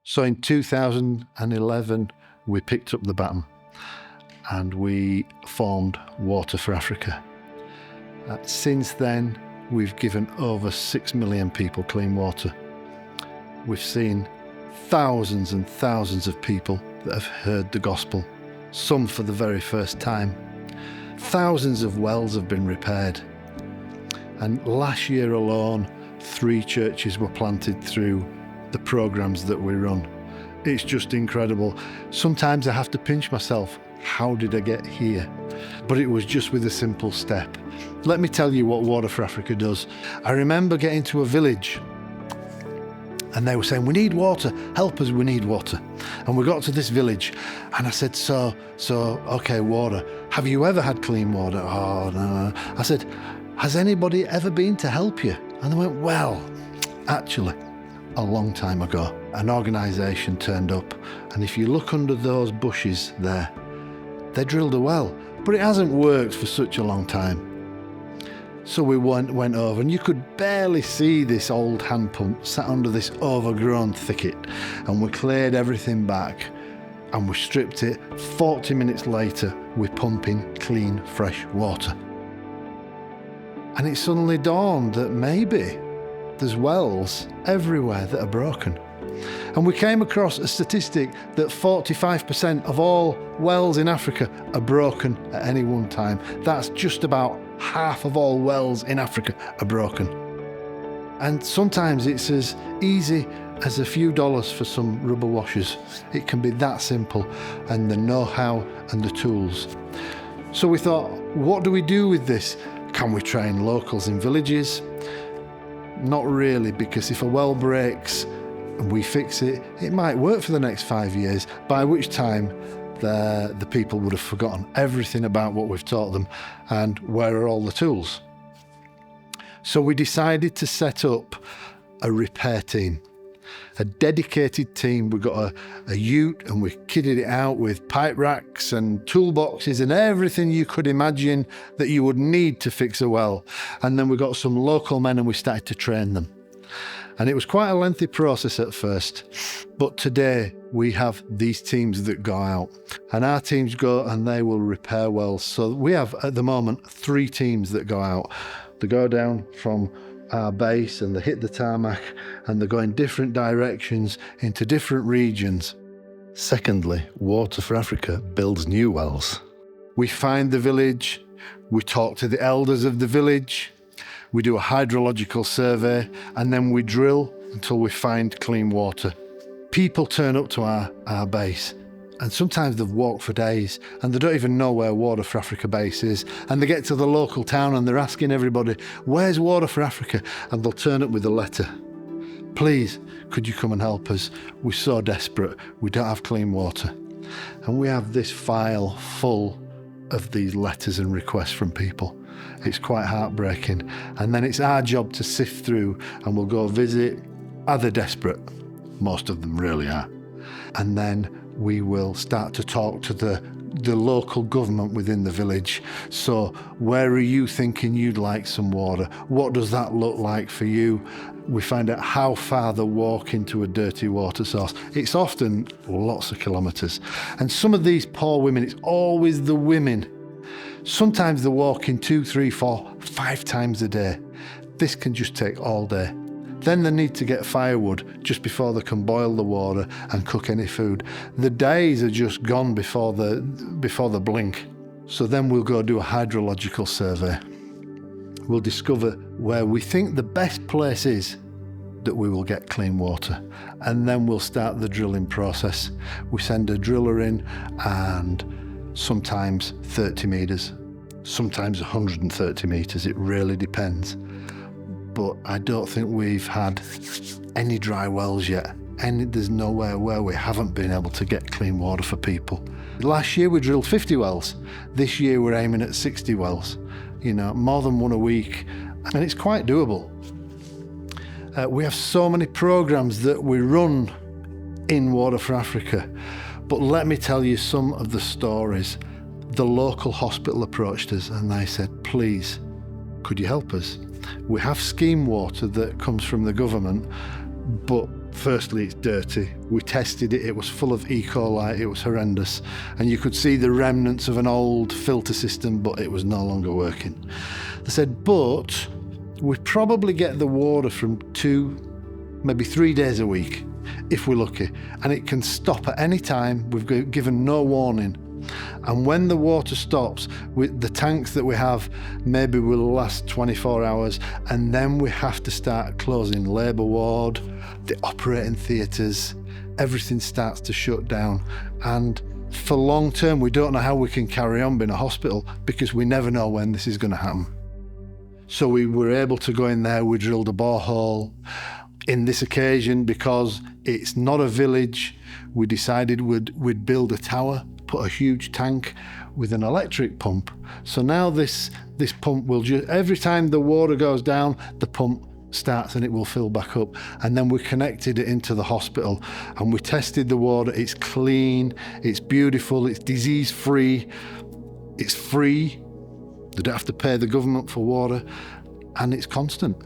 So in 2011, we picked up the baton and we formed Water for Africa. Since then, we've given over 6 million people clean water. We've seen thousands and thousands of people that have heard the gospel, some for the very first time. Thousands of wells have been repaired. And last year alone, 3 churches were planted through the programs that we run. It's just incredible. Sometimes I have to pinch myself. How did I get here? But it was just with a simple step. Let me tell you what Water for Africa does. I remember getting to a village and they were saying, we need water, help us, we need water. And we got to this village and I said, so, okay, water. Have you ever had clean water? Oh, no. I said, has anybody ever been to help you? And they went, well, actually, a long time ago, an organisation turned up. And if you look under those bushes there, they drilled a well, but it hasn't worked for such a long time. So we went over and you could barely see this old hand pump sat under this overgrown thicket, and we cleared everything back and we stripped it. 40 minutes later, we're pumping clean, fresh water. And it suddenly dawned that maybe there's wells everywhere that are broken. And we came across a statistic that 45% of all wells in Africa are broken at any one time. That's just about half of all wells in Africa are broken. And sometimes it's as easy as a few dollars for some rubber washers. It can be that simple, and the know-how and the tools. So we thought, what do we do with this? Can we train locals in villages? Not really, because if a well breaks and we fix it, it might work for the next 5 years, by which time the people would have forgotten everything about what we've taught them, and where are all the tools? So we decided to set up a repair team, a dedicated team. We got a ute and we kitted it out with pipe racks and toolboxes and everything you could imagine that you would need to fix a well. And then we got some local men and we started to train them. And it was quite a lengthy process at first, but today we have these teams that go out, and our teams go and they will repair wells. So we have at the moment 3 teams that go out. They go down from our base and they hit the tarmac and they go in different directions into different regions. Secondly, Water for Africa builds new wells. We find the village, we talk to the elders of the village, we do a hydrological survey, and then we drill until we find clean water. People turn up to our base, and sometimes they've walked for days and they don't even know where Water for Africa base is. And they get to the local town and they're asking everybody, where's Water for Africa? And they'll turn up with a letter. Please, could you come and help us? We're so desperate, we don't have clean water. And we have this file full of these letters and requests from people. It's quite heartbreaking. And then it's our job to sift through, and we'll go visit. Are they desperate? Most of them really are. And then we will start to talk to the local government within the village. So where are you thinking you'd like some water? What does that look like for you? We find out how far they walk into a dirty water source. It's often lots of kilometres. And some of these poor women, it's always the women. Sometimes they're walking 2, 3, 4, 5 times a day. This can just take all day. Then they need to get firewood just before they can boil the water and cook any food. The days are just gone before the blink. So then we'll go do a hydrological survey. We'll discover where we think the best place is that we will get clean water. And then we'll start the drilling process. We send a driller in, and sometimes 30 metres, sometimes 130 metres, it really depends. But I don't think we've had any dry wells yet. There's nowhere where we haven't been able to get clean water for people. Last year we drilled 50 wells. This year we're aiming at 60 wells. More than one a week, and it's quite doable. We have so many programs that we run in Water for Africa. But let me tell you some of the stories. The local hospital approached us and they said, please, could you help us? We have scheme water that comes from the government, but Firstly, it's dirty. We tested it, it was full of E. coli, it was horrendous. And you could see the remnants of an old filter system, but it was no longer working. They said, but we probably get the water from 2, maybe 3 days a week, if we're lucky. And it can stop at any time. We've given no warning. And when the water stops, the tanks that we have maybe will last 24 hours, and then we have to start closing labour ward, the operating theatres, everything starts to shut down. And for long term, we don't know how we can carry on being a hospital, because we never know when this is going to happen. So we were able to go in there, we drilled a borehole. In this occasion, because it's not a village, we decided we'd build a tower, put a huge tank with an electric pump. So now this pump will just, every time the water goes down, the pump starts and it will fill back up. And then we connected it into the hospital and we tested the water. It's clean, it's beautiful, it's disease-free, it's free. They don't have to pay the government for water, and it's constant.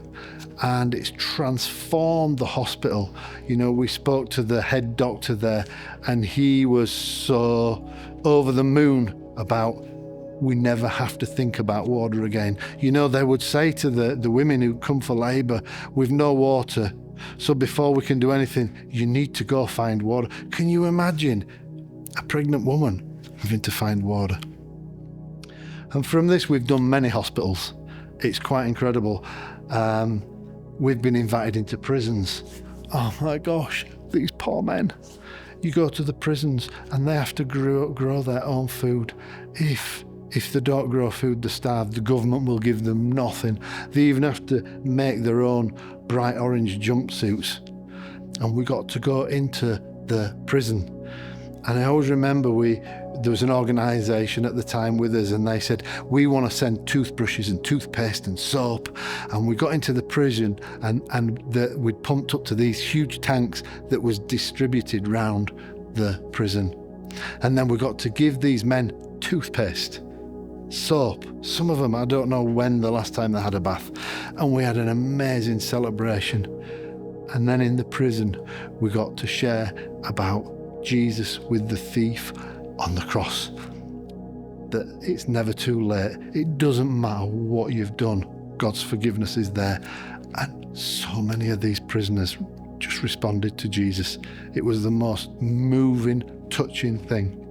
And it's transformed the hospital. You know, we spoke to the head doctor there, and he was so over the moon about we never have to think about water again. You know, they would say to the women who come for labour, we've no water, so before we can do anything, you need to go find water. Can you imagine a pregnant woman having to find water? And from this, we've done many hospitals. It's quite incredible. We've been invited into prisons. Oh my gosh, these poor men. You go to the prisons and they have to grow their own food. If they don't grow food, they starve. The government will give them nothing. They even have to make their own bright orange jumpsuits. And we got to go into the prison. And I always remember there was an organisation at the time with us, and they said, we want to send toothbrushes and toothpaste and soap. And we got into the prison and we'd pumped up to these huge tanks that was distributed round the prison. And then we got to give these men toothpaste, soap. Some of them, I don't know when the last time they had a bath. And we had an amazing celebration. And then in the prison, we got to share about Jesus with the thief on the cross, that it's never too late. It doesn't matter what you've done, God's forgiveness is there. And so many of these prisoners just responded to Jesus. It was the most moving, touching thing.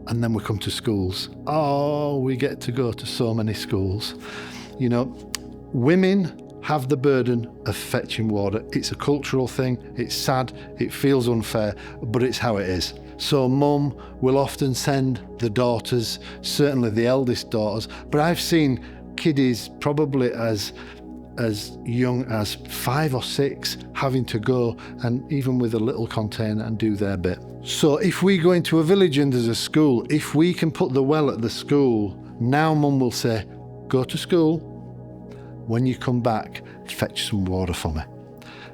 And then we come to schools. Oh, we get to go to so many schools. You know, women have the burden of fetching water. It's a cultural thing, it's sad, it feels unfair, but it's how it is. So mum will often send the daughters, certainly the eldest daughters, but I've seen kiddies probably as young as 5 or 6 having to go, and even with a little container, and do their bit. So if we go into a village and there's a school, if we can put the well at the school, now mum will say, go to school, when you come back, fetch some water for me.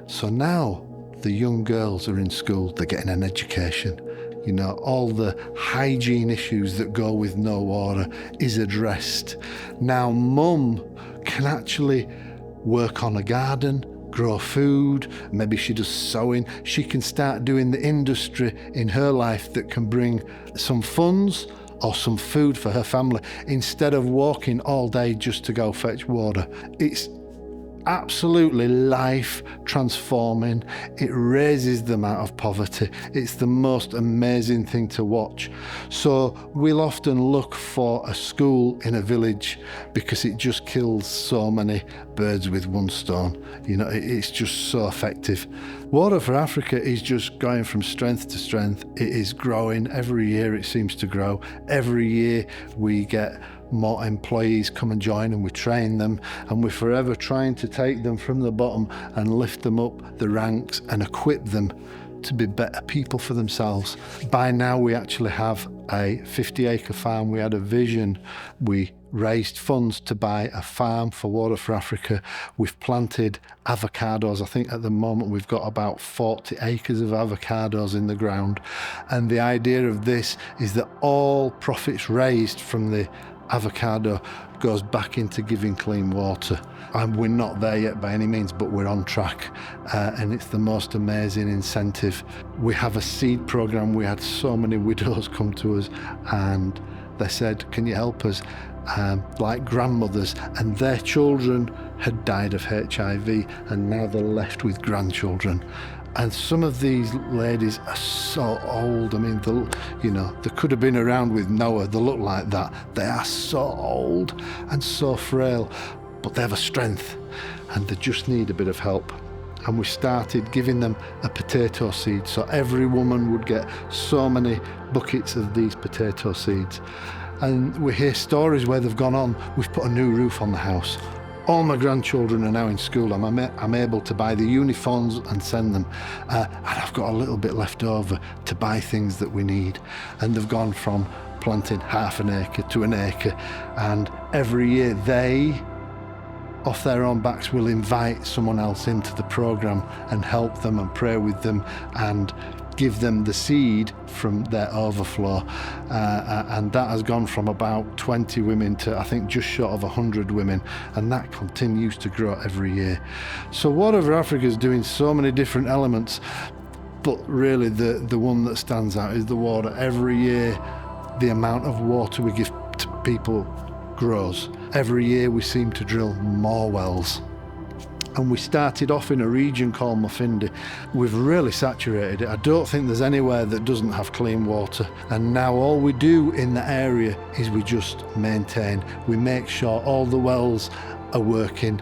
So now the young girls are in school, they're getting an education. You know, all the hygiene issues that go with no water is addressed. Now mum can actually work on a garden, grow food, maybe she does sewing. She can start doing the industry in her life that can bring some funds or some food for her family, instead of walking all day just to go fetch water. It's absolutely life transforming. It raises them out of poverty. It's the most amazing thing to watch. So we'll often look for a school in a village because it just kills so many birds with one stone. You know, it's just so effective. Water for Africa is just going from strength to strength. It is growing. Every year it seems to grow. Every year we get more employees come and join, and we train them, and we're forever trying to take them from the bottom and lift them up the ranks and equip them to be better people for themselves. By now we actually have a 50-acre farm. We had a vision. We raised funds to buy a farm for Water for Africa. We've planted avocados. I think at the moment we've got about 40 acres of avocados in the ground. And the idea of this is that all profits raised from the avocado goes back into giving clean water. And we're not there yet by any means, but we're on track. And it's the most amazing incentive. We have a seed program. We had so many widows come to us and they said, can you help us? Like grandmothers, and their children had died of HIV, and now they're left with grandchildren. And some of these ladies are so old. I mean, they could have been around with Noah. They look like that. They are so old and so frail, but they have a strength, and they just need a bit of help. And we started giving them a potato seed. So every woman would get so many buckets of these potato seeds. And we hear stories where they've gone on, we've put a new roof on the house. All my grandchildren are now in school. I'm able to buy the uniforms and send them. And I've got a little bit left over to buy things that we need. And they've gone from planting half an acre to an acre. And every year they, off their own backs, will invite someone else into the programme and help them and pray with them and give them the seed from their overflow. And that has gone from about 20 women to I think just short of 100 women, and that continues to grow every year. So Water for Africa is doing so many different elements, but really the one that stands out is the water. Every year the amount of water we give to people grows. Every year we seem to drill more wells. And we started off in a region called Mufindi. We've really saturated it. I don't think there's anywhere that doesn't have clean water. And now all we do in the area is we just maintain. We make sure all the wells are working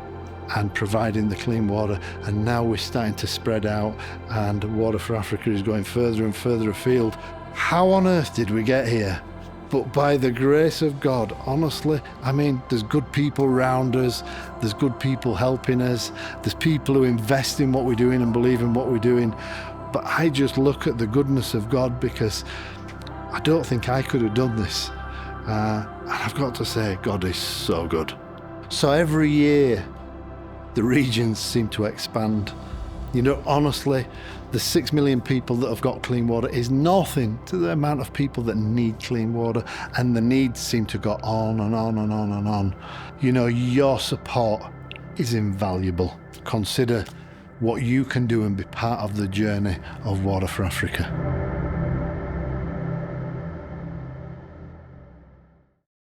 and providing the clean water. And now we're starting to spread out, and Water for Africa is going further and further afield. How on earth did we get here? But by the grace of God, honestly, I mean, there's good people around us, there's good people helping us, there's people who invest in what we're doing and believe in what we're doing. But I just look at the goodness of God, because I don't think I could have done this. And I've got to say, God is so good. So every year, the regions seem to expand. You know, honestly, the 6 million people that have got clean water is nothing to the amount of people that need clean water, and the needs seem to go on and on and on and on. You know, your support is invaluable. Consider what you can do and be part of the journey of Water for Africa.